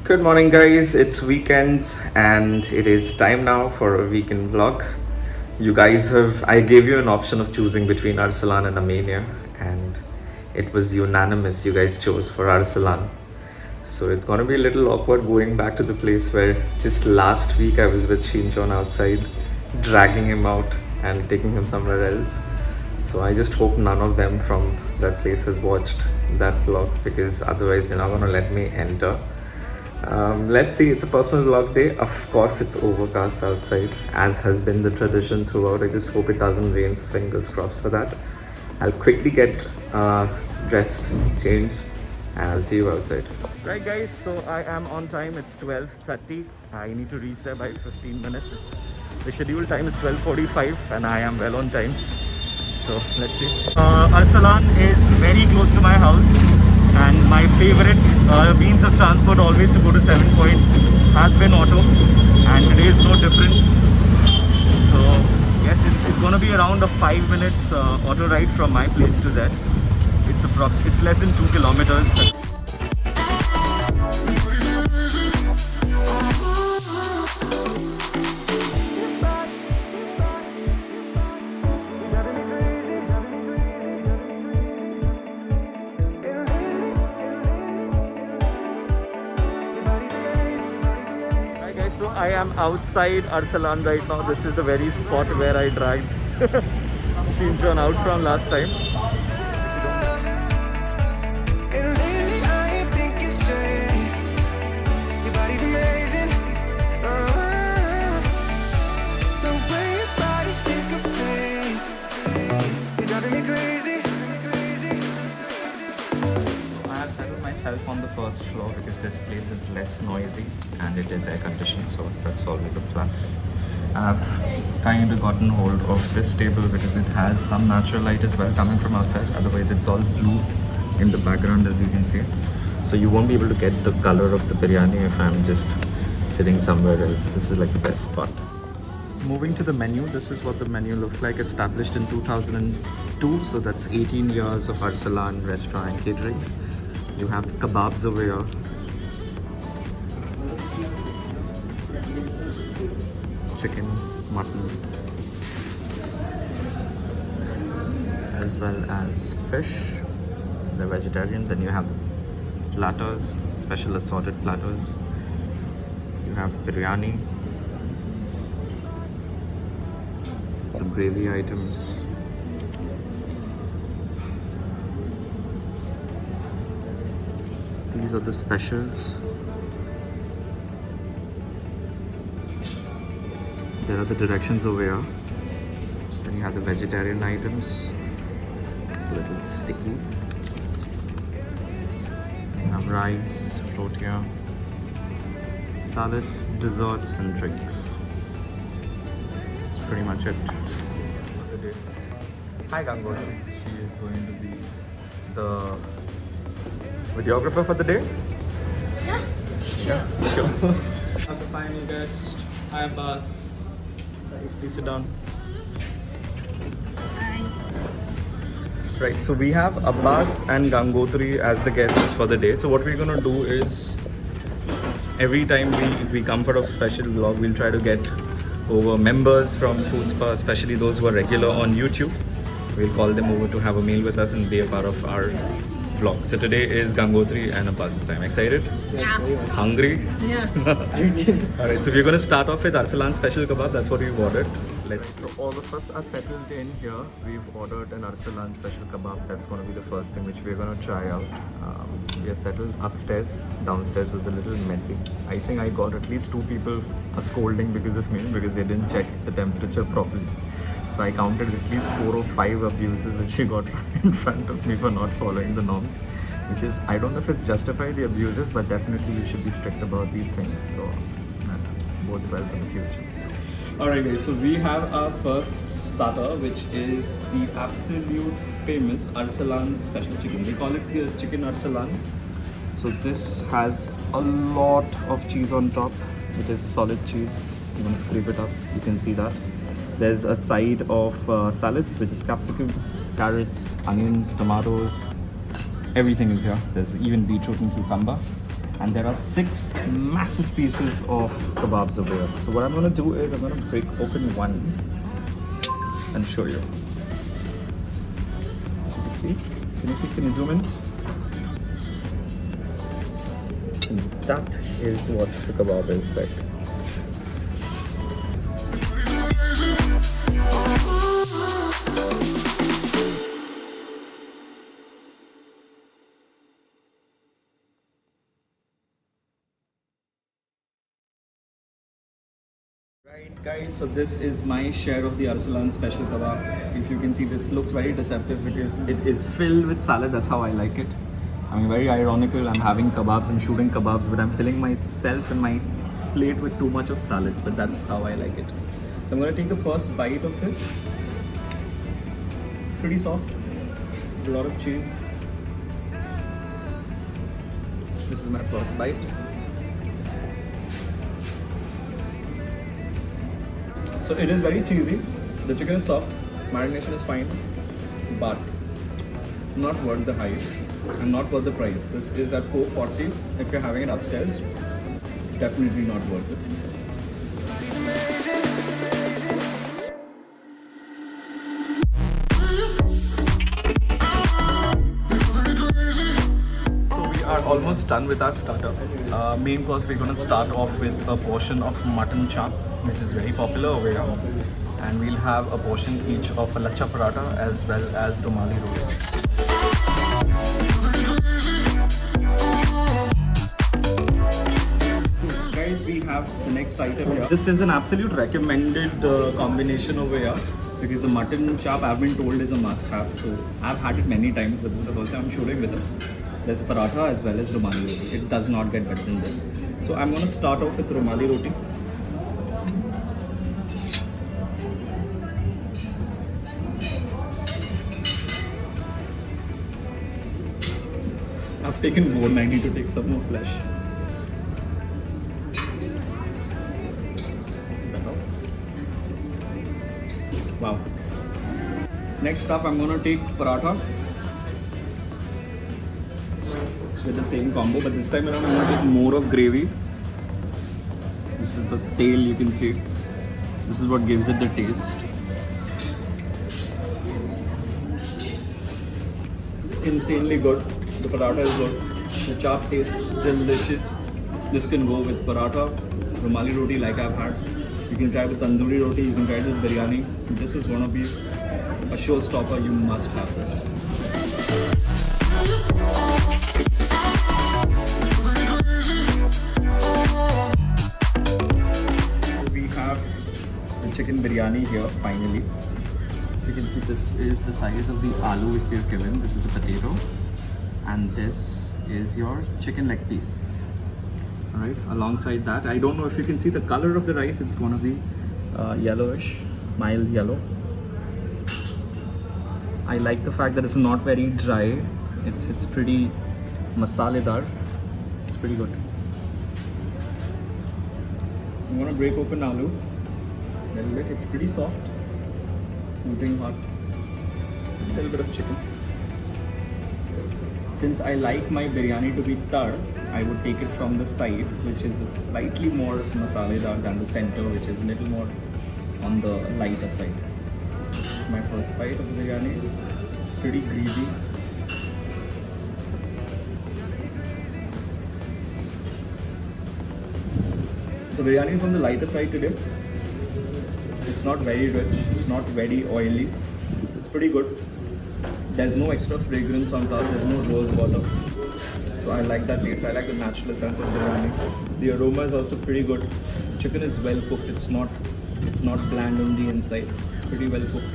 Good morning, guys. It's weekends and it is time now for a weekend vlog. You guys have, I gave you an option of choosing between Arsalan and Armenia, and it was unanimous. You guys chose for Arsalan. So it's gonna be a little awkward going back to the place where just last week I was with Shinchon outside, dragging him out and taking him somewhere else. So I just hope none of them from that place has watched that vlog because otherwise they're not gonna let me enter. Let's see, it's a personal vlog day. Of course, it's overcast outside, as has been the tradition throughout. I just hope it doesn't rain, so fingers crossed for that. I'll quickly get dressed, changed, and I'll see you outside. Right, guys, so I am on time. It's 12:30. I need to reach there by 15 minutes. The scheduled time is 12:45, and I am well on time. So let's see. Arsalan is very close to my house. And my favorite means of transport always to go to 7 Point has been auto, and today is no different. So yes, it's going to be around a 5 minutes auto ride from my place to there. It's less than 2 kilometers. So I am outside Arsalan right now. This is the very spot where I dragged Shinchon out from last time. On the first floor because this place is less noisy and it is air conditioned, so that's always a plus. I've kind of gotten hold of this table because it has some natural light as well coming from outside, otherwise it's all blue in the background as you can see, so you won't be able to get the color of the biryani if I'm just sitting somewhere else. This is like the best spot. Moving to the menu, this is what the menu looks like. Established in 2002, so that's 18 years of Arsalan restaurant and catering. You have the kebabs over here. Chicken, mutton, as well as fish. They're vegetarian. Then you have the platters, special assorted platters. You have biryani, some gravy items. These are the specials. There are the directions over here. Then you have the vegetarian items. It's a little sticky. You have rice, tortilla, salads, desserts, and drinks. That's pretty much it. Hi, Gangoli. She is going to be the videographer for the day? Yeah, sure. Sure. Have the final guest. Hi, Abbas. Please sit down. Hi. Right, so we have Abbas and Gangotri as the guests for the day. So what we're gonna do is every time we come for a special vlog, we'll try to get over members from Food Spa, especially those who are regular on YouTube. We'll call them over to have a meal with us and be a part of our vlog. So today is Gangotri and Abbas's time. Excited? Yeah. Hungry? Yes. Alright, so we're going to start off with Arsalan special kebab. That's what we've ordered. So all of us are settled in here. We've ordered an Arsalan special kebab. That's going to be the first thing which we're going to try out. We are settled upstairs. Downstairs was a little messy. I think I got at least 2 people a scolding because of me, because they didn't check the temperature properly. So I counted at least 4 or 5 abuses which she got in front of me for not following the norms, which is, I don't know if it's justified, the abuses, but definitely you should be strict about these things, so that bodes well for the future. Alright guys, so we have our first starter, which is the absolute famous Arsalan special chicken. We call it the chicken Arsalan. So this has a lot of cheese on top. It is solid cheese. You want to scrape it up, you can see that. There's a side of salads, which is capsicum, carrots, onions, tomatoes. Everything is here. There's even beetroot and cucumber. and there are 6 massive pieces of kebabs over here. So what I'm gonna do is I'm gonna break open one and show you. See? Can you see? Can you zoom in? And that is what the kebab is like. Right guys, so this is my share of the Arsalan special kebab. If you can see, this looks very deceptive because it is filled with salad. That's how I like it. I mean, very ironical. I'm having kebabs, I'm shooting kebabs, but I'm filling myself and my plate with too much of salads, but that's how I like it. So I'm going to take the first bite of this. It's pretty soft, a lot of cheese. This is my first bite. So it is very cheesy, the chicken is soft, marination is fine, but not worth the hype and not worth the price. This is at $440 if you're having it upstairs, definitely not worth it. So we are almost done with our starter. Main course, we're going to start off with a portion of mutton chop, which is very popular over here, and we'll have a portion each of a lacha paratha as well as rumali roti. Guys, we have the next item here. This is an absolute recommended combination over here because the mutton chop, I've been told, is a must-have. So I've had it many times, but this is the first time I'm shooting with it. There's paratha as well as rumali roti. It does not get better than this. So I'm going to start off with rumali roti. I've taken more, I need to take some more flesh. Wow. Next up, I'm gonna take paratha with the same combo, but this time around I'm gonna take more of gravy. This is the tail, you can see. This is what gives it the taste. It's insanely good. The paratha is good. The chop tastes delicious. This can go with paratha, rumali roti like I've had. You can try with tandoori roti, you can try it with biryani. This is one of these, a showstopper, you must have this. So we have the chicken biryani here finally. You can see this is the size of the aloo which they've given. This is the potato. And this is your chicken leg piece. Alright, alongside that, I don't know if you can see the color of the rice, it's gonna be yellowish, mild yellow. I like the fact that it's not very dry, it's pretty masaledar, it's pretty good. So I'm gonna break open aloo a little bit, it's pretty soft, oozing hot, a little bit of chicken. Since I like my biryani to be tar, I would take it from the side, which is slightly more masaledar than the center, which is a little more on the lighter side. My first bite of the biryani, pretty greasy. The biryani is on the lighter side today. It's not very rich, it's not very oily, so it's pretty good. There's no extra fragrance on top, there's no rose water. So I like that taste, I like the natural essence of biryani. The aroma is also pretty good. The chicken is well cooked, it's not bland on the inside. It's pretty well cooked.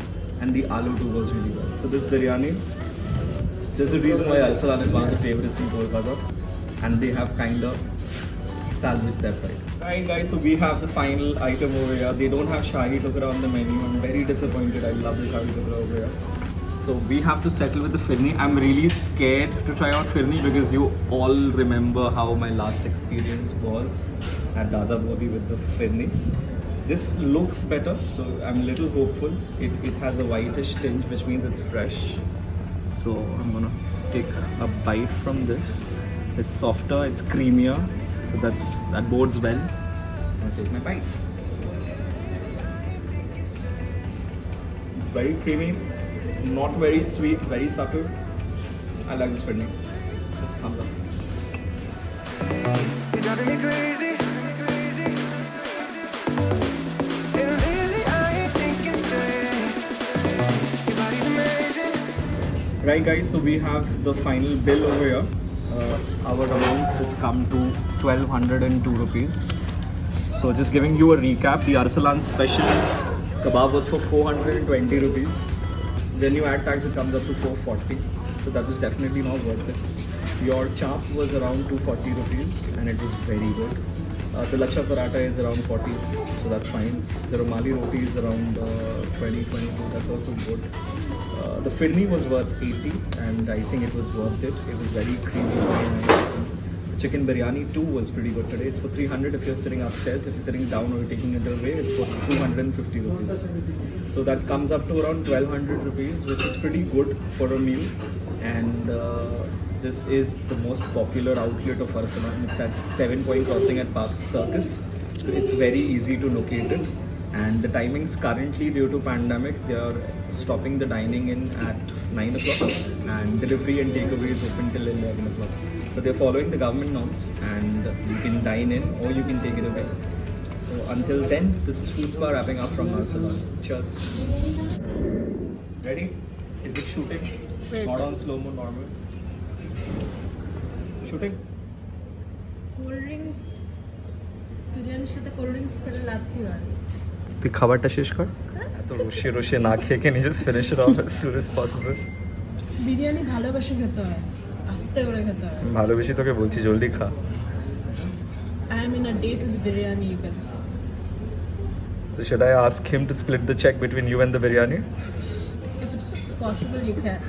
And the aloo too was really well. So this biryani, there's a reason why Arsalan is one of the favorites in Kolkata. And they have kind of salvaged that right. Alright guys, so we have the final item over here. They don't have Shahi Tukra on the menu. I'm very disappointed. I love the Shahi Tukra over here. So we have to settle with the firni. I'm really scared to try out firni because you all remember how my last experience was at Dada Bodhi with the firni. This looks better, so I'm a little hopeful. It has a whitish tinge, which means it's fresh. So I'm gonna take a bite from this. It's softer, it's creamier, so that bodes well. I'll take my bite. It's very creamy, not very sweet, very subtle. I like this Biriyani. Thumbs up. You're driving me crazy. And lately I ain't thinking straight. Your body's amazing. Right guys, so we have the final bill over here. Our amount has come to 1202 rupees. So just giving you a recap, the Arsalan special kebab was for 420 rupees. When you add tax, it comes up to 440. So that was definitely not worth it. Your chop was around 240 rupees and it was very good. The lachha paratha is around 40, so that's fine. The Romali roti is around 20, 22, that's also good. The firni was worth 80 and I think it was worth it. It was very creamy, very nice. Chicken biryani too was pretty good today. It's for 300 if you're sitting upstairs. If you're sitting down or you're taking it away, it's for 250 rupees. So that comes up to around 1200 rupees, which is pretty good for a meal. And this is the most popular outlet of Arsalan. It's at 7 Point Crossing at Park Circus. So it's very easy to locate it. And the timings currently due to pandemic, they are stopping the dining in at 9 o'clock and delivery and takeaway is open till 11 o'clock. So they're following the government norms and you can dine in or you can take it away. So until then, this is Food Spa wrapping up from Arsalan. Cheers. Ready? Is it shooting? Wait. Not on slow-mo, normal. Shooting? Cold drinks বিরিয়ানির সাথে cold drinks খেলে লাভ কি হয়? তুই খাবারটা শেষ কর এত রসে রসে না খেয়ে কে নিজে finish it off as soon as possible biryani ভালোবেসে খেতে হয়, আস্তে করে খেতে হয়। ভালোবেসে তোকে বলছি জলদি খা I am in a date with biryani, you can say. So should I ask him to split the check between you and the biryani? If it's possible, you can.